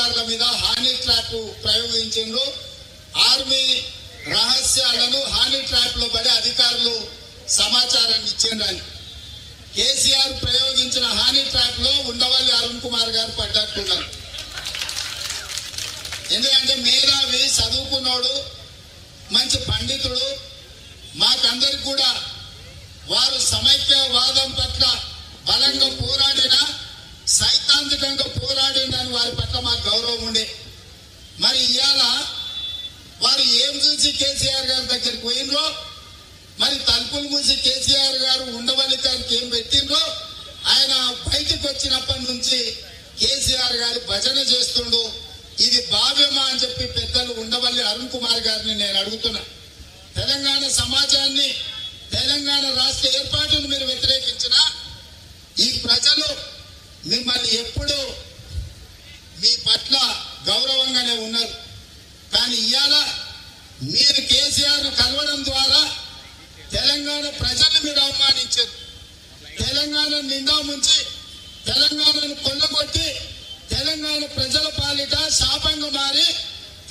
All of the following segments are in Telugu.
అధికారుల మీద హానీ ట్రాప్ ప్రయోగించారు. ఆర్మీ రహస్యాలను హానీ ట్రాప్ లో పడి అధికారులు సమాచారాన్ని ఇచ్చిండ్రని. కేసీఆర్ ప్రయోగించిన హానీ ట్రాప్ లో ఉండవల్లి అరుణ్ కుమార్ గారు పడ్డట్టున్నారు. ఎందుకంటే మేధావి, చదువుకున్నోడు, మంచి పండితుడు. మాకందరికి కూడా వారు సమైక్యవాదం పట్ల బలంగా పోరాడిన, సైద్ధాంతికంగా పోరాడినని వారి పట్ల మాకు గౌరవం ఉండే. మరి ఇవాళ వారు ఏం చూసి కేసీఆర్ గారి దగ్గరికి పోయినరో, మరి తలుపులు మూసి కేసీఆర్ గారు ఉండవల్లి గారికి ఏం పెట్టిండ్రో, ఆయన బయటకు వచ్చినప్పటి నుంచి కేసీఆర్ గారి భజన చేస్తుండు. ఇది భావ్యమా అని చెప్పి పెద్దలు ఉండవల్లి అరుణ్ కుమార్ గారిని నేను అడుగుతున్నా. తెలంగాణ సమాజాన్ని, తెలంగాణ రాష్ట్ర ఏర్పాటును మీరు వ్యతిరేకించిన ఈ ప్రజలు మిమ్మల్ని ఎప్పుడు మీ పట్ల గౌరవంగానే ఉన్నారు. కానీ ఇవాళ మీరు కేసీఆర్ కలవడం ద్వారా తెలంగాణ ప్రజల్ని మీరు అవమానించారు. తెలంగాణ నిండా ముంచి, తెలంగాణను కొల్లగొట్టి, తెలంగాణ ప్రజల పాలిట శాపంగా మారి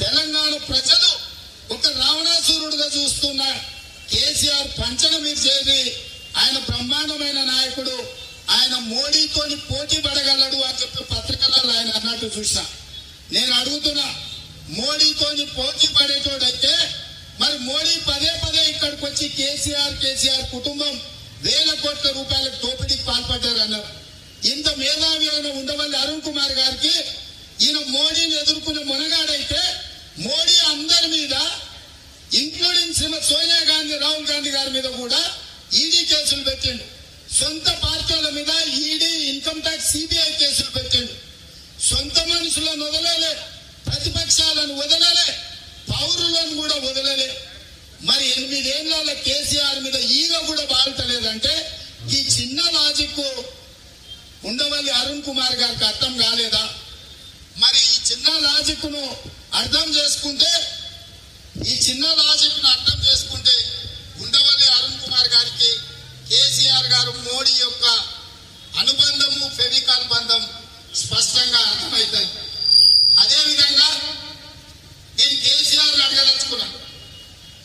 తెలంగాణ ప్రజలు ఒక రావణాసురుడుగా చూస్తున్న కేసీఆర్ పంచన మీరు చేసి, ఆయన బ్రహ్మాండమైన నాయకుడు, ఆయన మోడీతోని పోటీ పడగలడు అని చెప్పి పత్రికలలో ఆయన అన్నట్టు చూసినా. నేను అడుగుతున్నా, మోడీతోని పోటీ పడేటోడైతే మరి మోడీ పదే పదే ఇక్కడికి వచ్చి కేసీఆర్ కుటుంబం వేల కోట్ల రూపాయలకు దోపిడీకి పాల్పడ్డారు అన్నారు. ఇంత మేధావి అయిన ఉండవల్లి అరుణ్ కుమార్ గారికి ఈయన మోడీని ఎదుర్కొనే మునగాడైతే మోడీ అందరి మీద, ఇంక్లూడింగ్ సోనియా గాంధీ, రాహుల్ గాంధీ గారి మీద కూడా ఈడీ కేసులు పెట్టిండు. సొంత పార్టీల మీద ఈడీ, ఇన్కమ్ ట్యాక్స్, సిబిఐ కేసులు పెట్టిండు. సొంత మనుషులను వదలలే, ప్రతిపక్షాలను వదలలే, పౌరులను కూడా వదలలే. మరి 8 ఏళ్ల కేసీఆర్ మీద ఈగ కూడా బాగుంటలేదంటే ఈ చిన్న లాజిక్ ఉండవల్లి అరుణ్ కుమార్ గారికి అర్థం కాలేదా? మరి ఈ చిన్న లాజిక్ ను అర్థం చేసుకుంటే, ఉండవల్లి అరుణ్ కుమార్ గారికి కేసీఆర్ గారు మోడీ యొక్క అనుబంధము, ఫెవికాల్ బంధం స్పష్టంగా అర్థమవుతుంది. అదేవిధంగా నేను కేసీఆర్ అడగదలుచుకున్నాను,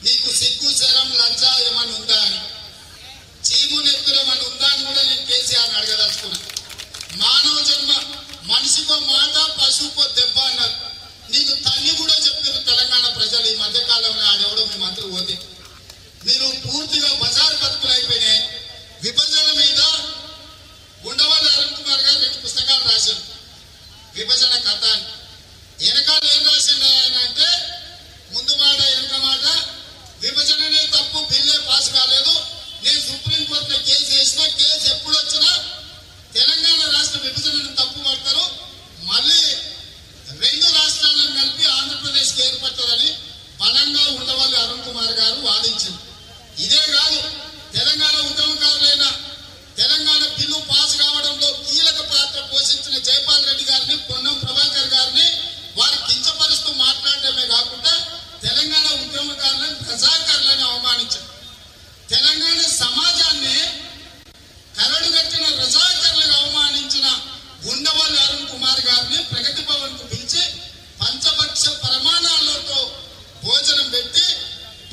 నీకు సిగ్గు, శరం, లజ్జ ఏమని ఉందా అని, చీము నెత్తురేమని ఉందా అని కూడా నేను కేసీఆర్ అడగదలుచుకున్నాను. మానవ జన్మ, మనిషికో మాట, పశువుకో దెబ్బ అన్నారు. నీకు తల్లి కూడా చెప్పారు తెలంగాణ ప్రజలు ఈ మధ్య కాలంలో. ఆడెవడో మీ మంత్రి పోతే మీరు పూర్తిగా బజార్ బతుకులు అయిపోయినాయి. విభజన మీద ఉండవల్లి అరుణ్ కుమార్ గారు 2 పుస్తకాలు రాశారు. విభజన కథ అని. వెనకాల ఏం రాసిండు ఆయన అంటే, ముందు మాట వెనక మాట, విభజననే తప్పు, బిల్లే పాస్ కాలేదు, నేను సుప్రీంకోర్టులో కేసు వేసిన, కేసు ఎప్పుడు వచ్చినా తెలంగాణ రాష్ట్ర విభజనను తప్పు పడతారు, మళ్ళీ 2 రాష్ట్రాలను కలిపి ఆంధ్రప్రదేశ్కి ఏర్పడతారని బలంగా ఉండవల్లి అరుణ్ కుమార్ గారు వాదించారు. ఇదే కాదు, తెలంగాణ ఉద్యమకారులైన, తెలంగాణ బిల్లు పాస్ కావడంలో కీలక పాత్ర పోషించిన జైపాల్ రెడ్డి గారిని, పొన్నం ప్రభాకర్ గారిని వారి కించపరుస్తూ మాట్లాడటమే కాకుండా తెలంగాణ ఉద్యమకారులను, ప్రజాకారులను అవమానించారు. తెలంగాణ సమాజాన్ని కరడుగట్టిన రజాకర్లను అవమానించిన ఉండవల్లి అరుణ్ కుమార్ గారిని ప్రగతి భవన్ కు పిలిచి పంచపక్ష ప్రమాణాలతో భోజనం పెట్టి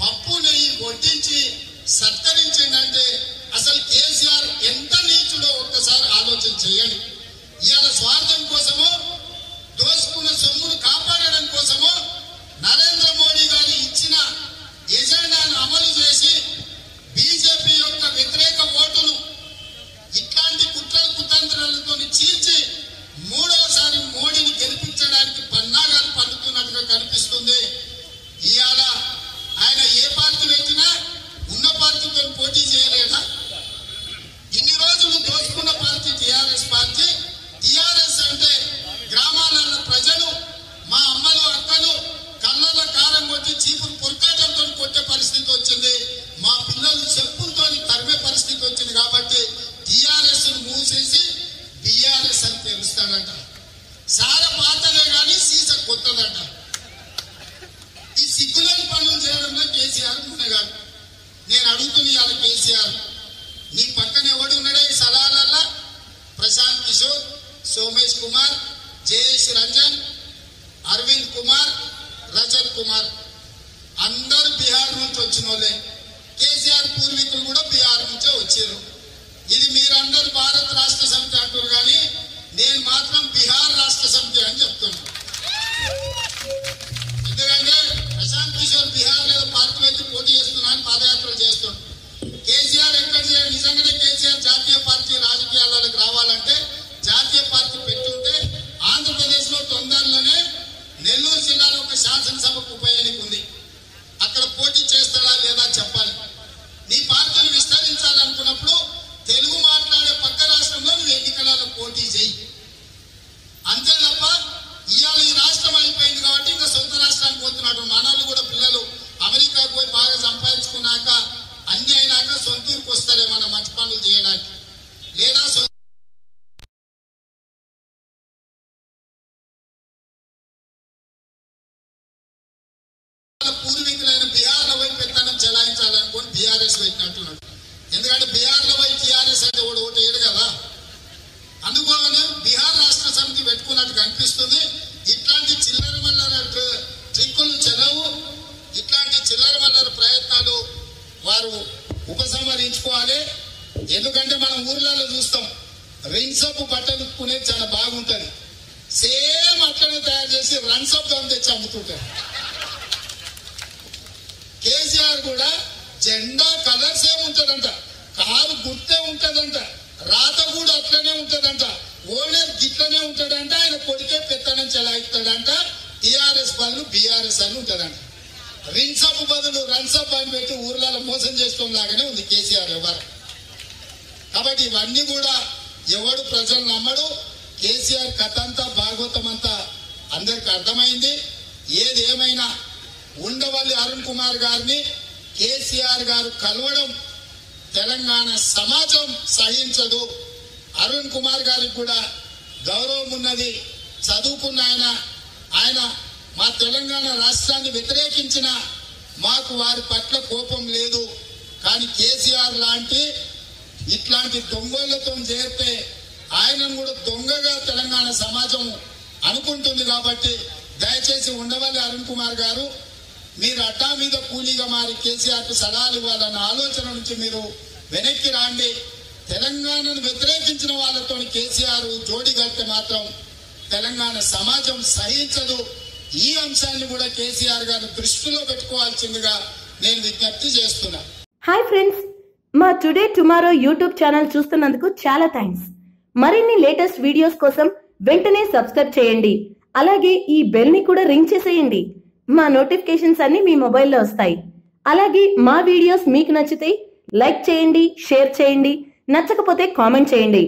పప్పు నెయ్యి వడ్డించి సత్కరించిందంటే అసలు కేసీఆర్ ఎంత నీచుడో ఒక్కసారి ఆలోచన చేయండి. ఇవాళ స్వార్థం కోసమో, దోసుకున్న సొమ్మును కాపాడడం కోసమో నరేంద్ర మోడీ గారు ఇచ్చిన ఎజెండాను అమలు చేసి బీజేపీ యొక్క వ్యతిరేక ఓటును ఇట్లాంటి కుట్రలు కుతంత్రాలతో చీల్చి 3వసారి మోడీని గెలిపించడానికి పన్నాగాలు పన్నుతున్నట్టుగా కనిపిస్తుంది. ఇవాళ ఆయన ఏ పార్టీ పెట్టినా ఉన్న పార్టీతో పోటీ చేయలేదా? ఇన్ని రోజులు దోచుకున్న పార్టీ టీఆర్ఎస్ పార్టీ. టీఆర్ఎస్ అంటే గ్రామాలలో ప్రజలు, మా అమ్మలు, అక్కలు కళ్ళలో కారం కొట్టి చీపురు పొరకాటంతో కొట్టే పరిస్థితి వచ్చింది. మా పిల్లలు చెప్పులతో తరిమే పరిస్థితి వచ్చింది. కాబట్టి టీఆర్ఎస్ మూసేసి టీఆర్ఎస్ అని తెలుస్తాడంట. సార పాతదే కానీ సీస కొత్తదంట. ఈ సిగ్గులేని పనులు చేయడంలో కేసీఆర్ మునగాడు. నేను అడుగుతున్నా ఇవాళ కేసీఆర్, నీ పక్కన ఎవడు ఉన్నాడే ఈ సలహాలల్లా? ప్రశాంత్ కిషోర్, సోమేష్ కుమార్, జయేష్ రంజన్, అరవింద్ కుమార్, రజత్ కుమార్ అందరూ బీహార్ నుంచి వచ్చిన వాళ్ళే. కేసీఆర్ పూర్వీకులు కూడా బీహార్ నుంచే వచ్చారు. ఇది మీరందరూ భారత రాష్ట్ర సమితి అంటారు, కానీ నేను మాత్రం బీహార్ రాష్ట్ర సమితి అని చెప్తున్నా. ఎందుకంటే ప్రశాంత్ కిషోర్ బీహార్ లేదా పార్టీ వ్యక్తి పోటీ చేస్తున్నా అని పాదయాత్రలు చేస్తున్నాడు. కేసీఆర్ ఎక్కడ నిజంగానే కేసీఆర్ జాతీయ పార్టీ రాజకీయాల్లోకి రావాలంటే జాతీయ పార్టీ పెట్టుంటే ఆంధ్రప్రదేశ్ లో తొందరలోనే నెల్లూరు జిల్లాలో ఒక శాసనసభకు ఉప ఎన్నిక ఉంది. అక్కడ పోటీ చేస్తాడా లేదా చెప్పాలి. నీ పార్టీని విస్తరించాలనుకున్నప్పుడు తెలుగు మాట్లాడే పక్క రాష్ట్రంలో నువ్వు ఎన్నికలలో పోటీ చేయి. అంతే తప్ప ఇవాళ ఈ రాష్ట్రం అయిపోయింది కాబట్టి ఇంకా సొంత రాష్ట్రానికి పోతున్నాడు. మనల్ని కూడా పిల్లలు అమెరికాకు పోయి బాగా సంపాదించుకున్నాక అన్ని అయినాక సొంతూరుకు వస్తారేమన్నా మంచి పనులు చేయడానికి, లేదా పూర్వీకులైన బీహార్లో పోయి పెత్తనం చెలాయించాలనుకొని బీఆర్ఎస్ పెట్టినట్టున్నాడు. ఎందుకంటే బీహార్లో పోయి టీఆర్ఎస్ అంటే ఒకటి ఏడు కదా, అందుకోగానే బీహార్ రాష్ట్ర సమితి పెట్టుకున్నట్టు కనిపిస్తుంది. ఇట్లాంటి చిల్లర మల్లర ట్రిక్కులు చెలవు, ఇట్లాంటి చిల్లర మల్లర ప్రయత్నాలు వారు ఉపసంహరించుకోవాలి. ఎందుకంటే మనం ఊర్లలో చూస్తాం రిన్సప్ బట్టలు ఉట్టుకునేది చాలా బాగుంటది, సేమ్ అట్లనే తయారు చేసి రన్సప్ తో తెచ్చి అమ్ముతుంటారు. కేసీఆర్ కూడా జెండా కలర్ సేమ్ ఉంటదంట, కారు గుర్తే ఉంటదంట, రాత కూడా అట్లనే ఉంటదంట, ఓనర్ గిట్లనే ఉంటాడంట, ఆయన కొడుకే పెత్తనం చెలాయిస్తాడంట. టీఆర్ఎస్ బదులు బీఆర్ఎస్ అని ఉంటదంట. రిన్సప్ బదులు రన్సప్ అని పెట్టి ఊర్లలో మోసం చేసుకోవడం లాగానే ఉంది కేసీఆర్ వ్యవహారం. కాబట్టి ఇవన్నీ కూడా ఎవడు ప్రజలు నమ్మడు. కేసీఆర్ కథ అంతా భాగవతం అంతా అందరికి అర్థమైంది. ఏది ఏమైనా ఉండవల్లి అరుణ్ కుమార్ గారిని కేసీఆర్ గారు కలవడం తెలంగాణ సమాజం సహించదు. అరుణ్ కుమార్ గారికి కూడా గౌరవం ఉన్నది, చదువుకున్న ఆయన మా తెలంగాణ రాష్ట్రాన్ని వ్యతిరేకించిన మాకు వారి పట్ల కోపం లేదు. కానీ కేసీఆర్ లాంటి ఇట్లాంటి దొంగలతో చేరితే ఆయనను కూడా దొంగగా తెలంగాణ సమాజం అనుకుంటుంది. కాబట్టి దయచేసి ఉండవల్లి అరుణ్ కుమార్ గారు మీరు అడ్డా మీద కూలీగా మారి కేసీఆర్కు సలహాలు ఇవ్వాలన్న ఆలోచన నుంచి మీరు వెనక్కి రాండి. తెలంగాణను వ్యతిరేకించిన వాళ్ళతో కేసీఆర్ జోడి కడితే మాత్రం తెలంగాణ సమాజం సహించదు. ఈ అంశాన్ని కూడా కేసీఆర్ గారు దృష్టిలో పెట్టుకోవాల్సిందిగా నేను విజ్ఞప్తి చేస్తున్నా. హాయ్ ఫ్రెండ్స్, మా టుడే టుమారో యూట్యూబ్ ఛానల్ చూస్తున్నందుకు చాలా థ్యాంక్స్. మరిన్ని లేటెస్ట్ వీడియోస్ కోసం వెంటనే సబ్స్క్రైబ్ చేయండి. అలాగే ఈ బెల్ ని కూడా రింగ్ చేసేయండి. మా నోటిఫికేషన్స్ అన్ని మీ మొబైల్లో వస్తాయి. అలాగే మా వీడియోస్ మీకు నచ్చితే లైక్ చేయండి, షేర్ చేయండి, నచ్చకపోతే కామెంట్ చేయండి.